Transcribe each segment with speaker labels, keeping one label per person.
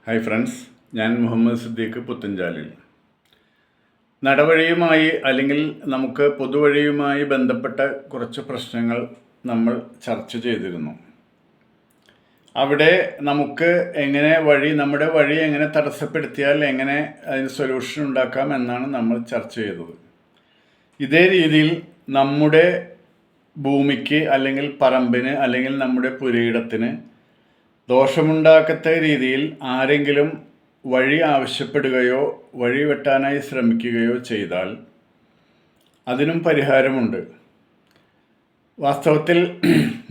Speaker 1: Hi friends, ഞാൻ മുഹമ്മദ് സിദ്ദീഖ് പുത്തഞ്ചാലിൽ. നടവഴിയുമായി അല്ലെങ്കിൽ നമുക്ക് പൊതുവഴിയുമായി ബന്ധപ്പെട്ട കുറച്ച് പ്രശ്നങ്ങൾ നമ്മൾ ചർച്ച ചെയ്തിരുന്നു. അവിടെ നമുക്ക് നമ്മുടെ വഴി എങ്ങനെ തടസ്സപ്പെടുത്തിയാൽ എങ്ങനെ അതിന് സൊല്യൂഷൻ ഉണ്ടാക്കാം എന്നാണ് നമ്മൾ ചർച്ച ചെയ്തത്. ഇതേ രീതിയിൽ നമ്മുടെ ഭൂമിക്ക് അല്ലെങ്കിൽ പറമ്പിന് അല്ലെങ്കിൽ നമ്മുടെ പുരയിടത്തിന് ദോഷമുണ്ടാക്കത്ത രീതിയിൽ ആരെങ്കിലും വഴി ആവശ്യപ്പെടുകയോ വഴി വെട്ടാനായി ശ്രമിക്കുകയോ ചെയ്താൽ അതിനും പരിഹാരമുണ്ട്. വാസ്തവത്തിൽ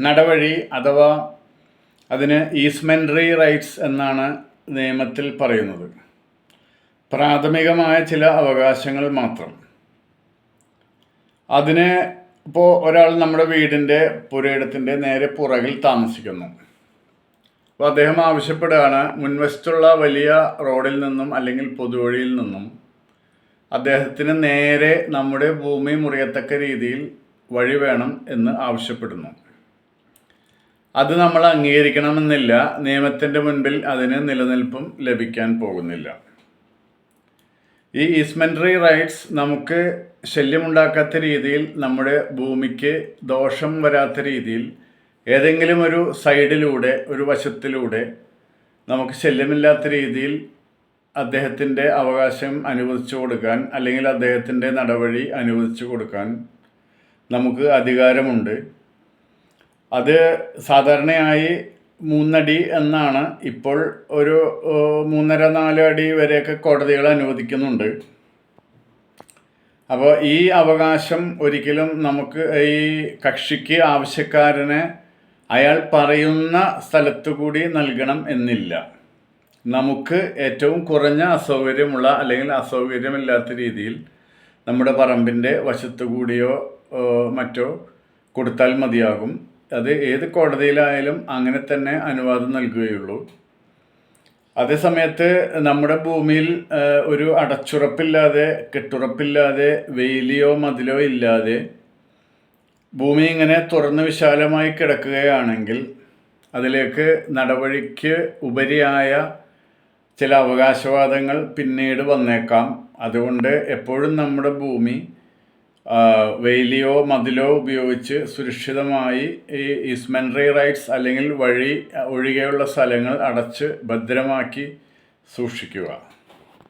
Speaker 1: നടവഴി അഥവാ അതിന് ഈസ്മെൻട്രി റൈറ്റ്സ് എന്നാണ് നിയമത്തിൽ പറയുന്നത്. പ്രാഥമികമായ ചില അവകാശങ്ങൾ മാത്രം. അതിന് ഇപ്പോൾ ഒരാൾ നമ്മുടെ വീടിൻ്റെ പുരയിടത്തിൻ്റെ നേരെ പുറകിൽ താമസിക്കുന്നു. അപ്പോൾ അദ്ദേഹം ആവശ്യപ്പെടുകയാണ്, മുൻവശത്തുള്ള വലിയ റോഡിൽ നിന്നും അല്ലെങ്കിൽ പൊതുവഴിയിൽ നിന്നും അദ്ദേഹത്തിന് നേരെ നമ്മുടെ ഭൂമി മുറിയത്തക്ക രീതിയിൽ വഴി വേണം എന്ന് ആവശ്യപ്പെടുന്നു. അത് നമ്മൾ അംഗീകരിക്കണമെന്നില്ല. നിയമത്തിൻ്റെ മുൻപിൽ അതിന് നിലനിൽപ്പും ലഭിക്കാൻ പോകുന്നില്ല. ഈ ഈസ്മെൻട്രി റൈറ്റ്സ് നമുക്ക് ശല്യമുണ്ടാക്കാത്ത രീതിയിൽ, നമ്മുടെ ഭൂമിക്ക് ദോഷം വരാത്ത രീതിയിൽ ഏതെങ്കിലും ഒരു സൈഡിലൂടെ, ഒരു വശത്തിലൂടെ നമുക്ക് ശല്യമില്ലാത്ത രീതിയിൽ അദ്ദേഹത്തിൻ്റെ അവകാശം അനുവദിച്ചു കൊടുക്കാൻ അല്ലെങ്കിൽ അദ്ദേഹത്തിൻ്റെ നടവഴി അനുവദിച്ചു കൊടുക്കാൻ നമുക്ക് അധികാരമുണ്ട്. അത് സാധാരണയായി 3 അടി എന്നാണ്. ഇപ്പോൾ ഒരു 3.5-4 അടി വരെയൊക്കെ കോടതികൾ അനുവദിക്കുന്നുണ്ട്. അപ്പോൾ ഈ അവകാശം ഒരിക്കലും നമുക്ക് ഈ കക്ഷിക്ക്, ആവശ്യക്കാരന് അയാൾ പറയുന്ന സ്ഥലത്തു കൂടി നൽകണം എന്നില്ല. നമുക്ക് ഏറ്റവും കുറഞ്ഞ അസൗകര്യമുള്ള അല്ലെങ്കിൽ അസൗകര്യമില്ലാത്ത രീതിയിൽ നമ്മുടെ പറമ്പിൻ്റെ വശത്തു കൂടിയോ മറ്റോ കൊടുത്താൽ മതിയാകും. അത് ഏത് കോടതിയിലായാലും അങ്ങനെ തന്നെ അനുവാദം നൽകുകയുള്ളൂ. അതേസമയത്ത് നമ്മുടെ ഭൂമിയിൽ ഒരു അടച്ചുറപ്പില്ലാതെ, കെട്ടുറപ്പില്ലാതെ, വേലിയോ മതിലോ ഇല്ലാതെ ഭൂമി ഇങ്ങനെ തുറന്ന് വിശാലമായി കിടക്കുകയാണെങ്കിൽ അതിലേക്ക് നടവഴിക്ക് ഉപരിയായ ചില അവകാശവാദങ്ങൾ പിന്നീട് വന്നേക്കാം. അതുകൊണ്ട് എപ്പോഴും നമ്മുടെ ഭൂമി വേലിയോ മതിലോ ഉപയോഗിച്ച് സുരക്ഷിതമായി ഈ ഈസ്മെൻട്രി റൈറ്റ്സ് അല്ലെങ്കിൽ വഴി ഒഴികെയുള്ള സ്ഥലങ്ങൾ അടച്ച് ഭദ്രമാക്കി സൂക്ഷിക്കുക.